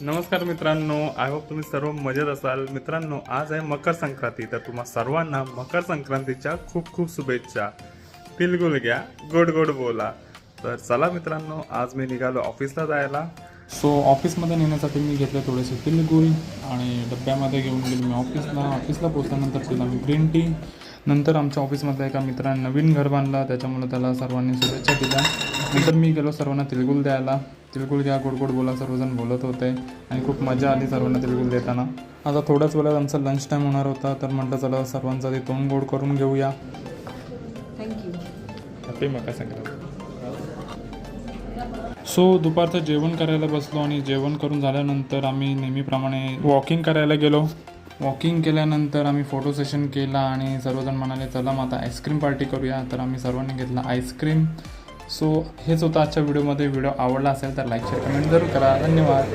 नमस्कार मित्रांनो, I hope तुम्ही सर्व मजेत असाल. मित्रांनो, आज आहे मकर संक्रांती, तर तुम्हा सर्वांना मकर संक्रांतीच्या खूप खूप शुभेच्छा. तिलगुल घ्या, गोड गोड बोला. तर चला मित्रांनो, आज मी निघालो ऑफिसला जायला. ऑफिसमध्ये नेण्यासाठी मी घेतले थोडेसे तिळगुळ आणि डब्यामध्ये घेऊन गेलो मी ऑफिसला पोचल्यानंतर तिला मी ग्रीन टी. नंतर आमच्या ऑफिसमधल्या एका मित्राने नवीन घर बांधला, त्याच्यामुळे त्याला सर्वांनी शुभेच्छा दिल्या. नंतर मी गेलो सर्वांना तिळगुळ द्यायला. तिळगुळ घ्या, गोड गोड बोला, सर्वजण बोलत होते आणि खूप मजा आली सर्वांना तिळगुळ देताना. आता थोड्याच वेळात आमचा लंच टाईम होणार होता, तर म्हटलं चला सर्वांचं आधी तोंड गोड करून घेऊया. थँक्यू. हॅपी मकर संक्रांती. दुपारचं जेवण करायला बसलो आणि जेवण करून झाल्यानंतर आम्ही नेहमीप्रमाणे वॉकिंग करायला गेलो. वॉकिंग केल्यानंतर आम्ही फोटो सेशन केला आणि सर्वजण म्हणाले चला मग आता आईस्क्रीम पार्टी करूया, तर आम्ही सर्वांनी घेतला आईस्क्रीम. हेच होतं आजच्या व्हिडिओमध्ये. व्हिडिओ आवडला असेल तर लाईक शेअर कमेंट जरूर करा. धन्यवाद.